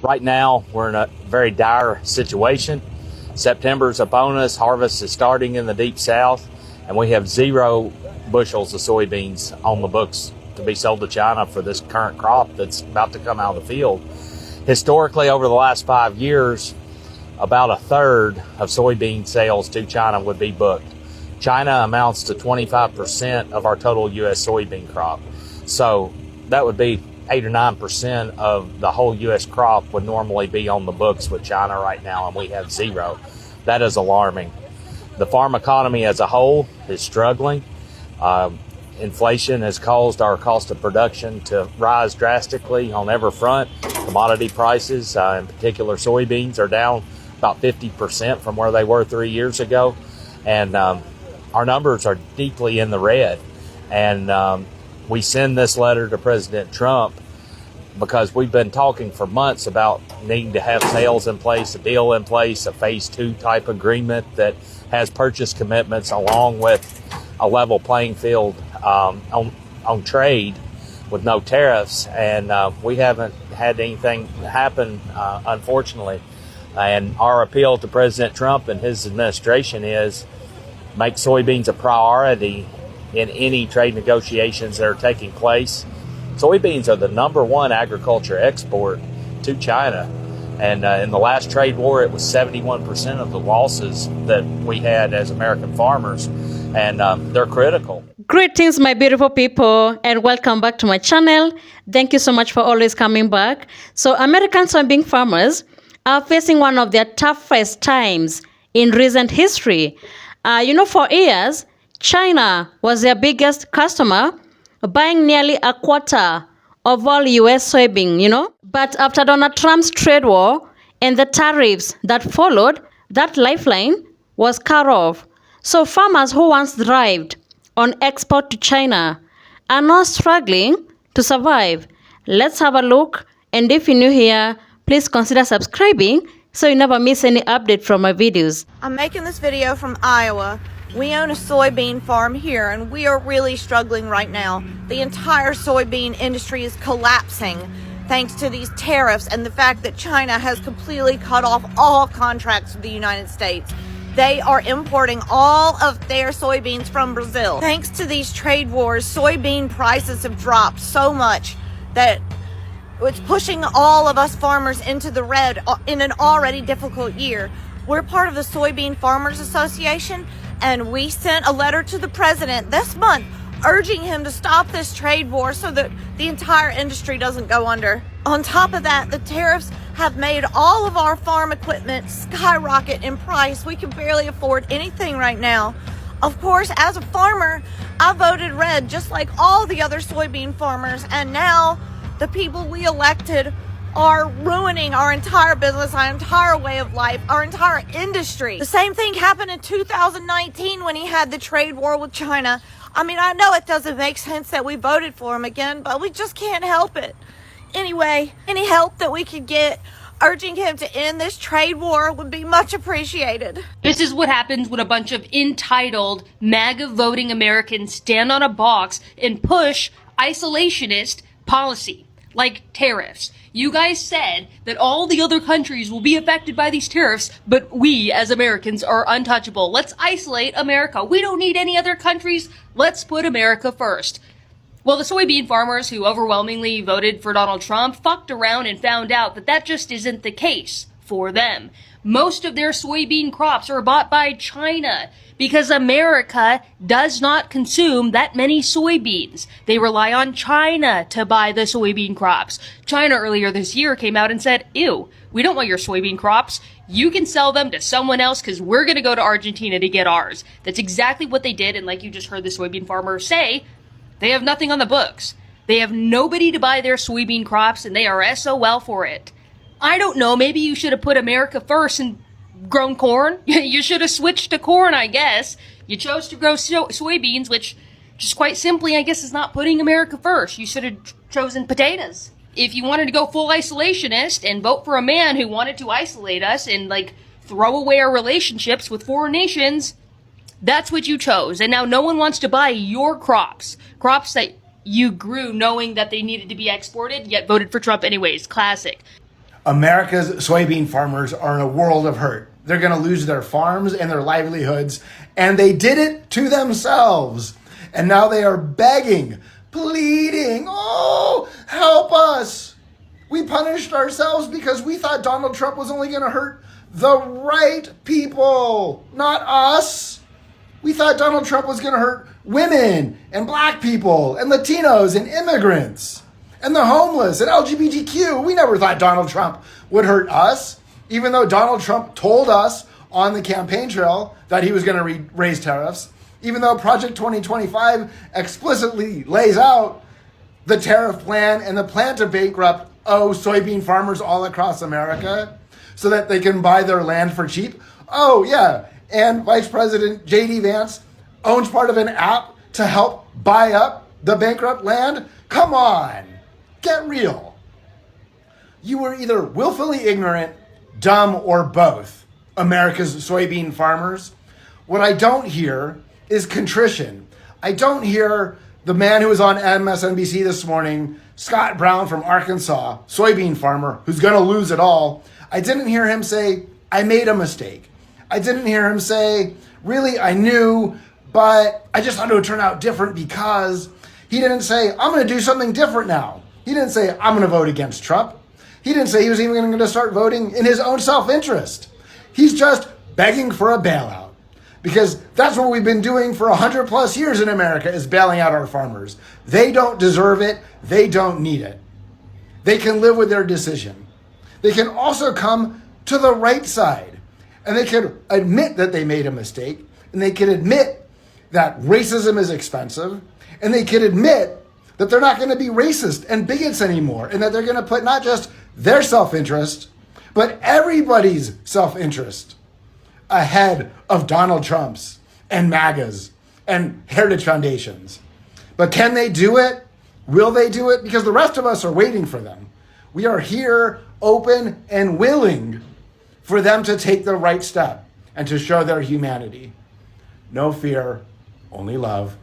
Right now, we're in a very dire situation. September's upon us, harvest is starting in the deep south, and we have 0 bushels of soybeans on the books to be sold to China for this current crop that's about to come out of the field. Historically, over the last 5 years, about a third of soybean sales to China would be booked. China amounts to 25% of our total U.S. soybean crop. So that would be 8 or 9% of the whole U.S. crop would normally be on the books with China right now, and we have 0. That is alarming. The farm economy as a whole is struggling. Inflation has caused our cost of production to rise drastically on every front. Commodity prices, in particular soybeans, are down about 50% from where they were 3 years ago. And our numbers are deeply in the red. And we send this letter to President Trump because we've been talking for months about needing to have sales in place, a deal in place, a phase 2 type agreement that has purchase commitments along with a level playing field on trade with no tariffs. And we haven't had anything happen, unfortunately. And our appeal to President Trump and his administration is make soybeans a priority in any trade negotiations that are taking place. Soybeans are the #1 agriculture export to China. And in the last trade war, it was 71% of the losses that we had as American farmers. And they're critical. Greetings, my beautiful people, and welcome back to my channel. Thank you so much for always coming back. So American soybean farmers are facing one of their toughest times in recent history. For years, China was their biggest customer, buying nearly a quarter of all U.S. soybean, But after Donald Trump's trade war and the tariffs that followed, that lifeline was cut off. So farmers who once thrived on export to China are now struggling to survive. Let's have a look, and if you're new here, please consider subscribing so you never miss any update from my videos. I'm making this video from Iowa. We own a soybean farm here, and we are really struggling right now. The entire soybean industry is collapsing thanks to these tariffs and the fact that China has completely cut off all contracts with the United States. They are importing all of their soybeans from Brazil. Thanks to these trade wars, soybean prices have dropped so much that it's pushing all of us farmers into the red in an already difficult year. We're part of the Soybean Farmers Association, and we sent a letter to the president this month urging him to stop this trade war so that the entire industry doesn't go under. On top of that, the tariffs have made all of our farm equipment skyrocket in price. We can barely afford anything right now. Of course, as a farmer, I voted red just like all the other soybean farmers, and now the people we elected are ruining our entire business, our entire way of life, our entire industry. The same thing happened in 2019 when he had the trade war with China. I mean, I know it doesn't make sense that we voted for him again, but we just can't help it. Anyway, any help that we could get urging him to end this trade war would be much appreciated. This is what happens when a bunch of entitled, MAGA voting Americans stand on a box and push isolationist policy, like tariffs. You guys said that all the other countries will be affected by these tariffs, but we as Americans are untouchable. Let's isolate America. We don't need any other countries. Let's put America first. Well, the soybean farmers who overwhelmingly voted for Donald Trump fucked around and found out that that just isn't the case for them. Most of their soybean crops are bought by China because America does not consume that many soybeans. They rely on China to buy the soybean crops. China earlier this year came out and said, ew, we don't want your soybean crops. You can sell them to someone else because we're going to go to Argentina to get ours. That's exactly what they did. And like you just heard the soybean farmer say, they have nothing on the books. They have nobody to buy their soybean crops, and they are SOL for it. I don't know, maybe you should have put America first and grown corn. You should have switched to corn, I guess. You chose to grow soybeans, which just quite simply, I guess, is not putting America first. You should have chosen potatoes. If you wanted to go full isolationist and vote for a man who wanted to isolate us and, throw away our relationships with foreign nations, that's what you chose. And now no one wants to buy your crops. Crops that you grew knowing that they needed to be exported, yet voted for Trump anyways. Classic. America's soybean farmers are in a world of hurt. They're going to lose their farms and their livelihoods, and they did it to themselves. And now they are begging, pleading, oh, help us. We punished ourselves because we thought Donald Trump was only going to hurt the right people, not us. We thought Donald Trump was going to hurt women and black people and Latinos and immigrants and the homeless and LGBTQ. We never thought Donald Trump would hurt us, even though Donald Trump told us on the campaign trail that he was going to raise tariffs, even though Project 2025 explicitly lays out the tariff plan and the plan to bankrupt soybean farmers all across America so that they can buy their land for cheap. Oh, yeah. And Vice President J.D. Vance owns part of an app to help buy up the bankrupt land. Come on, get real. You were either willfully ignorant, dumb, or both, America's soybean farmers. What I don't hear is contrition. I don't hear the man who was on MSNBC this morning, Scott Brown from Arkansas, soybean farmer, who's going to lose it all. I didn't hear him say, I made a mistake. I didn't hear him say, really, I knew, but I just thought it would turn out different because. He didn't say, I'm going to do something different now. He didn't say, I'm going to vote against Trump. He didn't say he was even going to start voting in his own self-interest. He's just begging for a bailout because that's what we've been doing for 100 plus years in America is bailing out our farmers. They don't deserve it. They don't need it. They can live with their decision. They can also come to the right side and they can admit that they made a mistake and they can admit that racism is expensive and they can admit that they're not going to be racist and bigots anymore and that they're going to put not just their self-interest, but everybody's self-interest ahead of Donald Trump's and MAGA's and Heritage Foundation's. But can they do it? Will they do it? Because the rest of us are waiting for them. We are here open and willing for them to take the right step and to show their humanity. No fear, only love.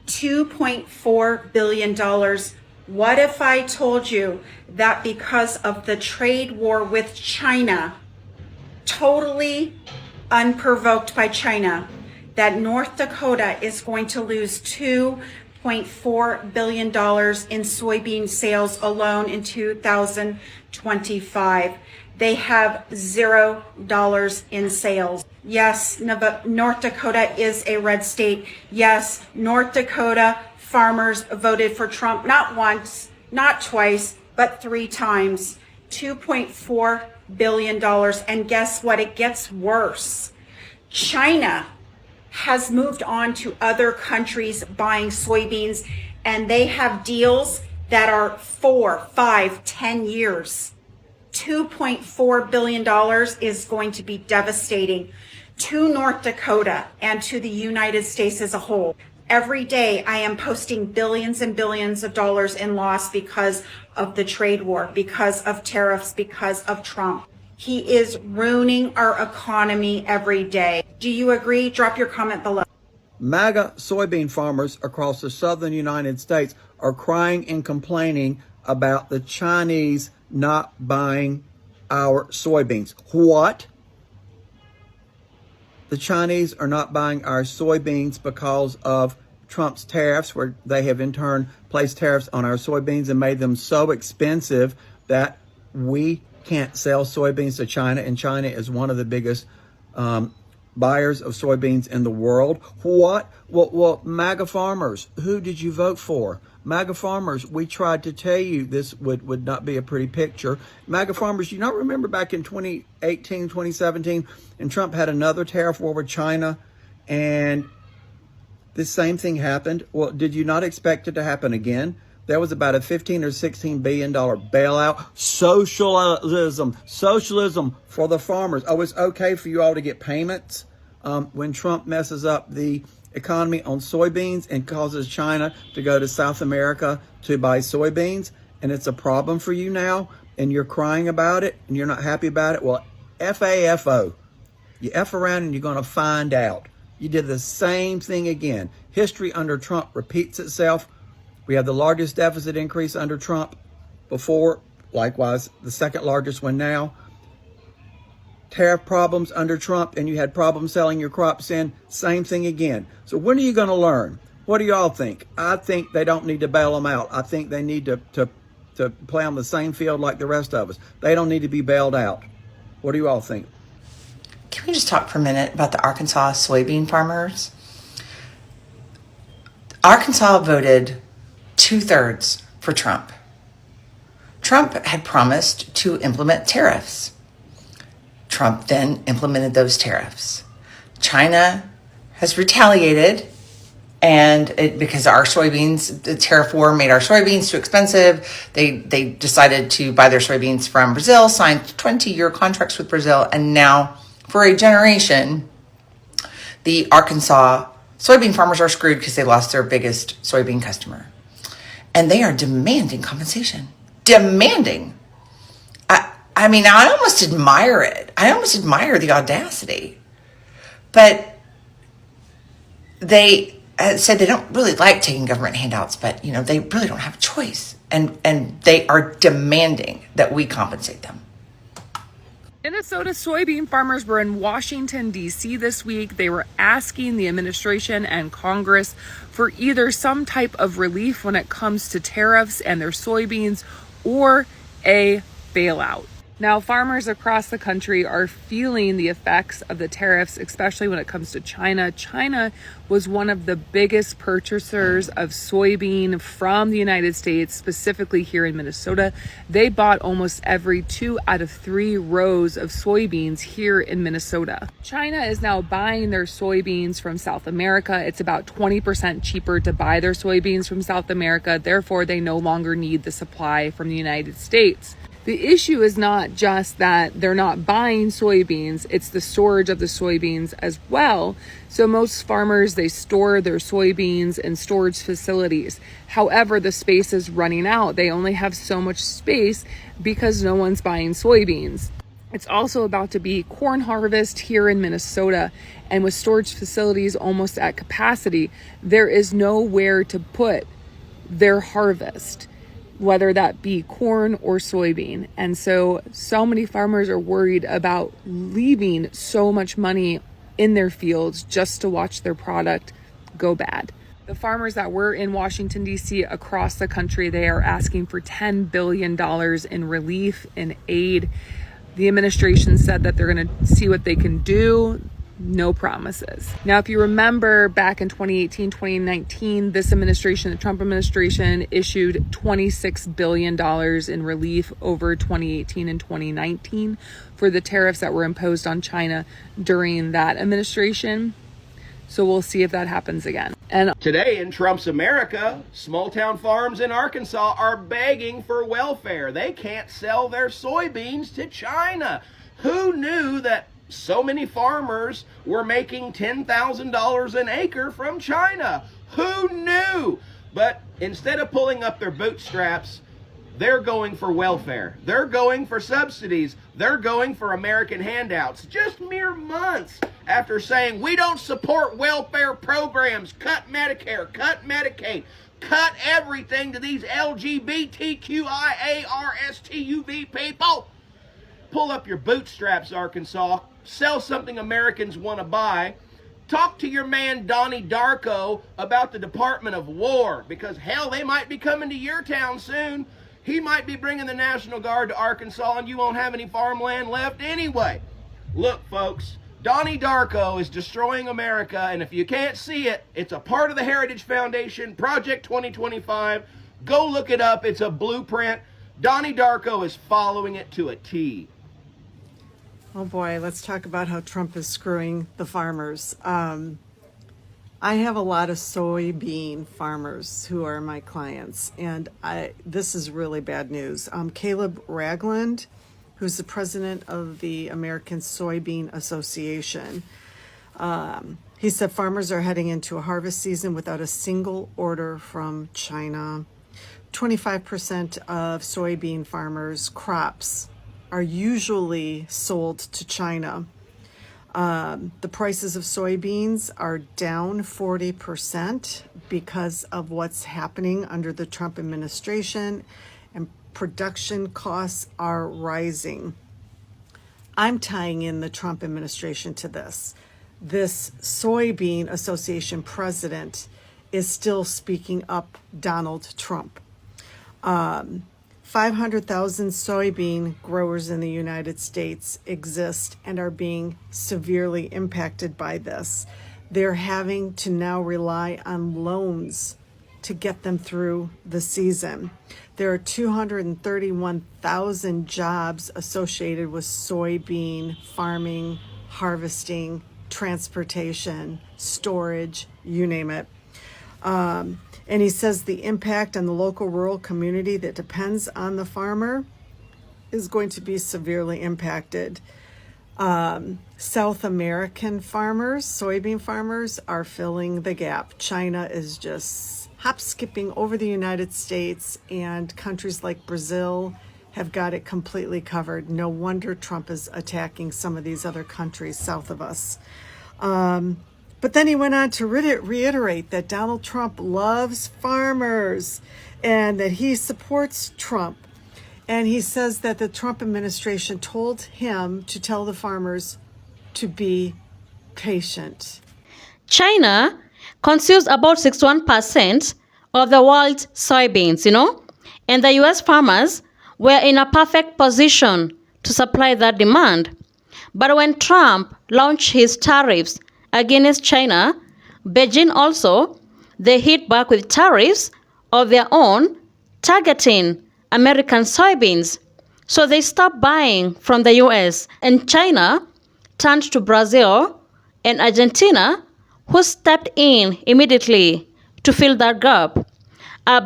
$2.4 billion. What if I told you that because of the trade war with China, totally unprovoked by China, that North Dakota is going to lose $2.4 billion in soybean sales alone in 2025. They have $0 in sales. Yes, North Dakota is a red state. Yes, North Dakota farmers voted for Trump not once, not twice, but 3 times. $2.4 billion. And guess what? It gets worse. China has moved on to other countries buying soybeans, and they have deals that are 4, 5, 10 years. $2.4 billion is going to be devastating to North Dakota and to the United States as a whole. Every day I am posting billions and billions of dollars in loss because of the trade war, because of tariffs, because of Trump. He is ruining our economy every day. Do you agree? Drop your comment below. MAGA soybean farmers across the southern United States are crying and complaining about the Chinese not buying our soybeans. What? The Chinese are not buying our soybeans because of Trump's tariffs, where they have in turn placed tariffs on our soybeans and made them so expensive that we can't sell soybeans to China, and China is one of the biggest buyers of soybeans in the world. What? Well, MAGA farmers, who did you vote for? MAGA farmers, we tried to tell you this would not be a pretty picture. MAGA farmers, you not remember back in 2018, 2017, and Trump had another tariff war with China, and the same thing happened? Well, did you not expect it to happen again? There was about a $15 or $16 billion bailout. Socialism for the farmers. Oh, it's okay for you all to get payments when Trump messes up the economy on soybeans and causes China to go to South America to buy soybeans, and it's a problem for you now, and you're crying about it, and you're not happy about it. Well, FAFO. You F around and you're going to find out. You did the same thing again. History under Trump repeats itself. We have the largest deficit increase under Trump before likewise the second largest one now. Tariff problems under Trump, and you had problems selling your crops in, same thing again. So when are you going to learn? What do y'all think? I think they don't need to bail them out. I think they need to play on the same field like the rest of us. They don't need to be bailed out. What do you all think? Can we just talk for a minute about the Arkansas soybean farmers? Arkansas voted 2/3 for Trump. Trump had promised to implement tariffs. Trump then implemented those tariffs. China has retaliated, and because our soybeans, the tariff war made our soybeans too expensive. They decided to buy their soybeans from Brazil, signed 20-year contracts with Brazil, and now for a generation, the Arkansas soybean farmers are screwed because they lost their biggest soybean customer. And they are demanding compensation. Demanding. I mean, I almost admire it. I almost admire the audacity. But they said they don't really like taking government handouts, but, you know, they really don't have a choice. And they are demanding that we compensate them. Minnesota soybean farmers were in Washington, D.C. this week. They were asking the administration and Congress for either some type of relief when it comes to tariffs and their soybeans or a bailout. Now, farmers across the country are feeling the effects of the tariffs, especially when it comes to China. China was one of the biggest purchasers of soybean from the United States, specifically here in Minnesota. They bought almost every 2 out of 3 rows of soybeans here in Minnesota. China is now buying their soybeans from South America. It's about 20% cheaper to buy their soybeans from South America. Therefore, they no longer need the supply from the United States. The issue is not just that they're not buying soybeans, it's the storage of the soybeans as well. So most farmers, they store their soybeans in storage facilities. However, the space is running out. They only have so much space because no one's buying soybeans. It's also about to be corn harvest here in Minnesota, and with storage facilities almost at capacity, there is nowhere to put their harvest, whether that be corn or soybean. And so many farmers are worried about leaving so much money in their fields just to watch their product go bad. The farmers that were in Washington, D.C. across the country, they are asking for $10 billion in relief and aid. The administration said that they're going to see what they can do. No promises. Now, if you remember back in 2018, 2019, this administration, the Trump administration, issued $26 billion in relief over 2018 and 2019 for the tariffs that were imposed on China during that administration. So we'll see if that happens again. And today in Trump's America, small town farms in Arkansas are begging for welfare. They can't sell their soybeans to China. Who knew that so many farmers were making $10,000 an acre from China? Who knew? But instead of pulling up their bootstraps, they're going for welfare. They're going for subsidies. They're going for American handouts. Just mere months after saying, we don't support welfare programs, cut Medicare, cut Medicaid, cut everything to these LGBTQIARSTUV people. Pull up your bootstraps, Arkansas. Sell something Americans want to buy. Talk to your man Donnie Darko about the Department of War, because hell, they might be coming to your town soon. He might be bringing the National Guard to Arkansas and you won't have any farmland left anyway. Look, folks, Donnie Darko is destroying America, and if you can't see it, it's a part of the Heritage Foundation, Project 2025. Go look it up. It's a blueprint. Donnie Darko is following it to a T. Oh boy, let's talk about how Trump is screwing the farmers. I have a lot of soybean farmers who are my clients, and this is really bad news. Caleb Ragland, who's the president of the American Soybean Association, he said farmers are heading into a harvest season without a single order from China. 25% of soybean farmers' crops are usually sold to China. The prices of soybeans are down 40% because of what's happening under the Trump administration, and production costs are rising. I'm tying in the Trump administration to this. This Soybean Association president is still speaking up Donald Trump. 500,000 soybean growers in the United States exist and are being severely impacted by this. They're having to now rely on loans to get them through the season. There are 231,000 jobs associated with soybean farming, harvesting, transportation, storage, you name it. And he says the impact on the local rural community that depends on the farmer is going to be severely impacted. South American farmers, soybean farmers, are filling the gap. China is just hop skipping over the United States, and countries like Brazil have got it completely covered. No wonder Trump is attacking some of these other countries south of us. But then he went on to reiterate that Donald Trump loves farmers and that he supports Trump. And he says that the Trump administration told him to tell the farmers to be patient. China consumes about 61% of the world's soybeans, and the US farmers were in a perfect position to supply that demand. But when Trump launched his tariffs against China, Beijing also, they hit back with tariffs of their own, targeting American soybeans. So they stopped buying from the US, and China turned to Brazil and Argentina, who stepped in immediately to fill that gap.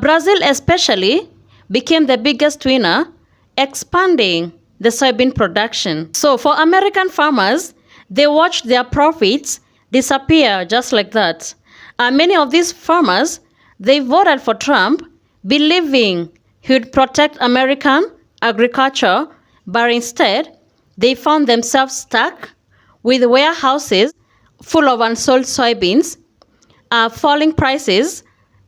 Brazil especially became the biggest winner, expanding the soybean production. So for American farmers, they watched their profits disappear just like that. Many of these farmers, they voted for Trump, believing he would protect American agriculture, but instead, they found themselves stuck with warehouses full of unsold soybeans, falling prices,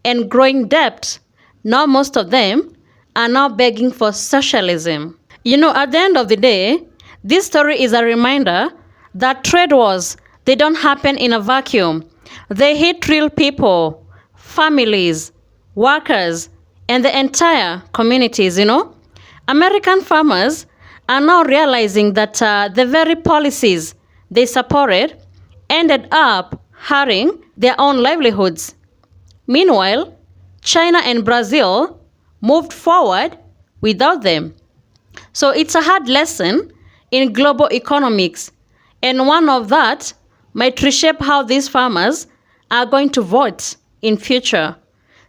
and growing debt. Now most of them are now begging for socialism. At the end of the day, this story is a reminder that trade wars, they don't happen in a vacuum. They hit real people, families, workers, and the entire communities, American farmers are now realizing that the very policies they supported ended up hurting their own livelihoods. Meanwhile, China and Brazil moved forward without them. So it's a hard lesson in global economics, and one of that might reshape how these farmers are going to vote in future.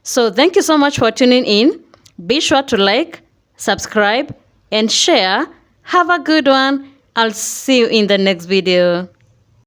So thank you so much for tuning in. Be sure to like, subscribe, and share. Have a good one. I'll see you in the next video.